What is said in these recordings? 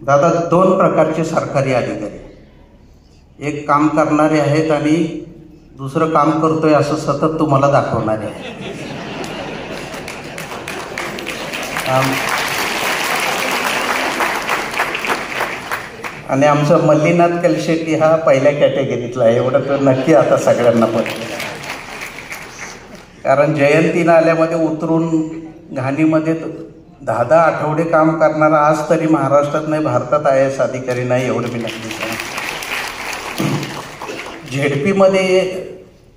दादा, दोन प्रकारचे सरकारी अधिकारी, एक काम करणारे आहेत आणि दुसरं काम करतोय असं सतत तुम्हाला दाखवणारे आहे. आणि आमचं मल्लीनाथ कलशेट्टी हा पहिल्या कॅटेगरीतला आहे, एवढं तर नक्की आता सगळ्यांना पडतं. कारण जयंतीनं आल्यामध्ये उतरून घाणीमध्ये 10 आठवडे काम करणारा आज तरी महाराष्ट्रात नाही, भारतात IAS अधिकारी नाही, एवढं मी नक्की सांगतो. झेडपीमध्ये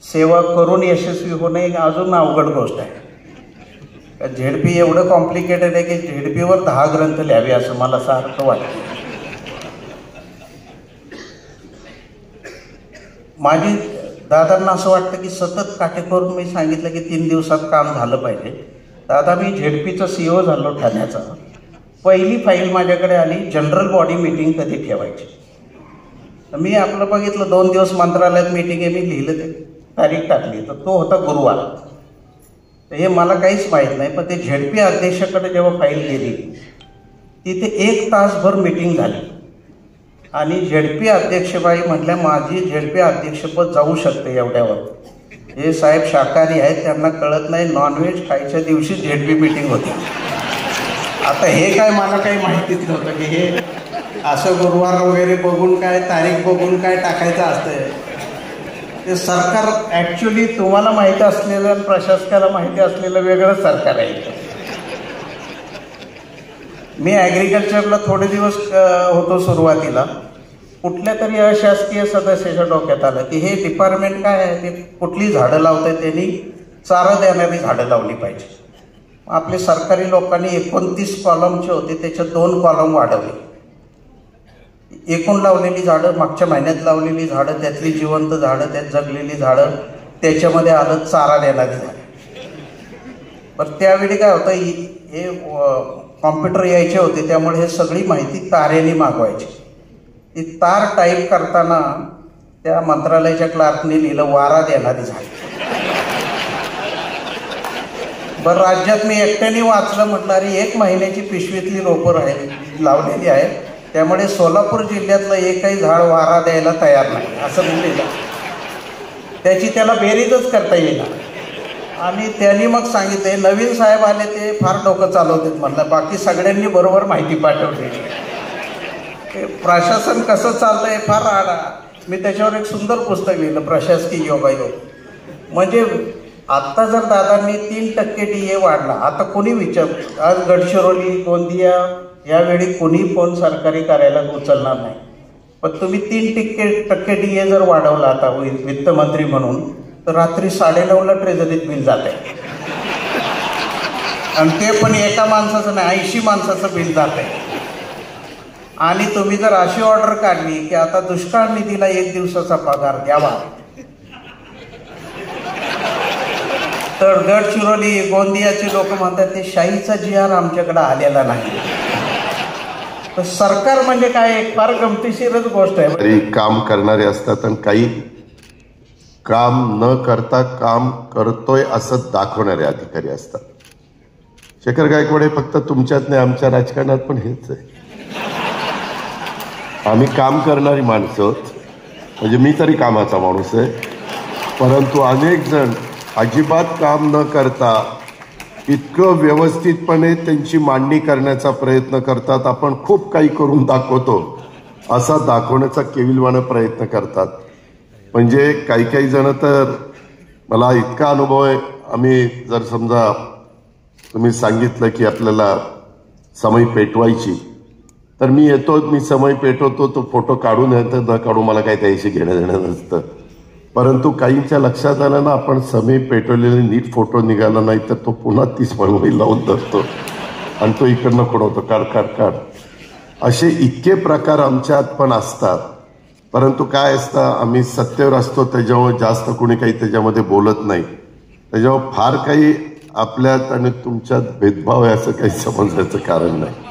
सेवा करून यशस्वी होणे अजून अवघड गोष्ट आहे. झेडपी एवढं कॉम्प्लिकेटेड आहे की झेडपीवर 10 ग्रंथ लिहावे असं मला सारखं वाटतं. माझी दादांना असं वाटतं की सतत काटेकोर मी सांगितलं की 3 दिवसात काम झालं पाहिजे. दादा, मी झेडपीचा CEO झालो ठाण्याचा. पहिली फाईल माझ्याकडे आली, जनरल बॉडी मीटिंग कधी ठेवायची. मी आपलं बघितलं 2 दिवस मंत्रालयात मीटिंग आहे, मी लिहिलं, ते तारीख टाकली, तर तो होता गुरुवार. तर हे मला काहीच माहीत नाही, पण ते झेडपी अध्यक्षाकडे जेव्हा फाईल गेली तिथे 1 तासभर मीटिंग झाली आणि झेडपी अध्यक्षबाई म्हटल्या, माझी झेडपी अध्यक्षपद जाऊ शकते एवढ्यावर. हे साहेब शाकाहारी आहेत, त्यांना कळत नाही, नॉनव्हेज खायच्या दिवशी झेडपी मीटिंग होती. आता हे काय मला काही माहितीच नव्हतं की हे असं गुरुवार वगैरे बघून काय, तारीख बघून काय टाकायचं असतंय. ते सरकार ॲक्च्युली तुम्हाला माहिती असलेलं आणि प्रशासकाला माहिती असलेलं वेगळं सरकार आहे. मी ॲग्रिकल्चरला थोडे दिवस होतो सुरुवातीला. कुठल्या तरी अशासकीय सदस्याच्या डोक्यात आलं की हे डिपार्टमेंट काय आहे, ते कुठली झाडं लावतंय, त्यांनी चारा देणारी झाडं लावली पाहिजे. आपले सरकारी लोकांनी 29 कॉलमचे होते, त्याच्यात 2 कॉलम वाढवले. एकूण लावलेली झाडं, मागच्या महिन्यात लावलेली झाडं, त्यातली जिवंत झाडं, त्यात जगलेली झाडं, त्याच्यामध्ये आलं चारा देणारी झाडं. पण त्यावेळी काय होतं, हे कॉम्प्युटर यायचे होते, त्यामुळे हे सगळी माहिती तारेने मागवायची. ती तार टाईप करताना त्या मंत्रालयाच्या क्लार्कने लिहिलं वारा देणारी झाडं. बरं, राज्यात मी एकट्याने वाचलं, म्हटलं अरे 1 महिन्याची पिशवीतली रोपं लावलेली आहेत, त्यामुळे सोलापूर जिल्ह्यातलं एकही झाड वारा द्यायला तयार नाही असं लिहिलं. त्याची त्याला बेरीजच करता येईल. आणि त्यांनी मग सांगितले, नवीन साहेब आले ते फार डोकं चालवतात म्हटलं, बाकी सगळ्यांनी बरोबर माहिती पाठवली. प्रशासन कसं चाललंय फार आडा. मी त्याच्यावर एक सुंदर पुस्तक लिहिलं, प्रशासकीय योगायोग. म्हणजे आत्ता जर दादांनी 3% DA वाढला, आता कोणी आज गडचिरोली, गोंदिया यावेळी कोणी फोन सरकारी कार्यालयात उचलणार नाही. पण तुम्ही 3% DA जर वाढवला आता वित्तमंत्री म्हणून, तर रात्री 9:30ला ट्रेझरीत बिल जात आहे. आणि ते पण एका माणसाचं नाही, 80 माणसाचं बिल जात आहे. आणि तुम्ही जर अशी ऑर्डर काढली की आता दुष्काळ निधीला 1 दिवसाचा पगार द्यावा, तर गडचिरोली, गोंदियाचे लोक म्हणतात ते शाहीचा GR आमच्याकडे आलेला नाही. तर सरकार म्हणजे काय, एक फार गमतीशीरच गोष्ट आहे. तरी काम करणारे असतात आणि काही काम न करता काम करतोय असं दाखवणारे अधिकारी असतात. शेखर गायकवाड हे फक्त तुमच्यात नाही, आमच्या राजकारणात पण हेच आहे. आम्ही काम करणारी माणसं, म्हणजे मी तरी कामाचा माणूस आहे, परंतु अनेक जण अजिबात काम न करता इतकं व्यवस्थितपणे त्यांची मांडणी करण्याचा प्रयत्न करतात. आपण खूप काही करून दाखवतो असा दाखवण्याचा केविलवाणं प्रयत्न करतात. म्हणजे काही जण तर, मला इतका अनुभव आहे, आम्ही जर समजा तुम्ही सांगितलं की आपल्याला समई पेटवायची, तर मी येतो, मी समई पेटवतो, तो फोटो काढून येतं न काढू मला काही त्याशी घेणं देणं नसतं. परंतु काहींच्या लक्षात आलं ना, आपण समई पेटवलेले नीट फोटो निघाला नाही तर तो पुन्हा 30 मळवळी लावून धरतो आणि तो इकडनं खोडवतो, काढ. असे इतके प्रकार आमच्यात पण असतात. परंतु काय असतं, आम्ही सत्तेवर असतो, त्याच्यामुळे जास्त कोणी काही त्याच्यामध्ये बोलत नाही. त्याच्यामुळे फार काही आपल्यात आणि तुमच्यात भेदभाव आहे असं काही समजायचं कारण नाही.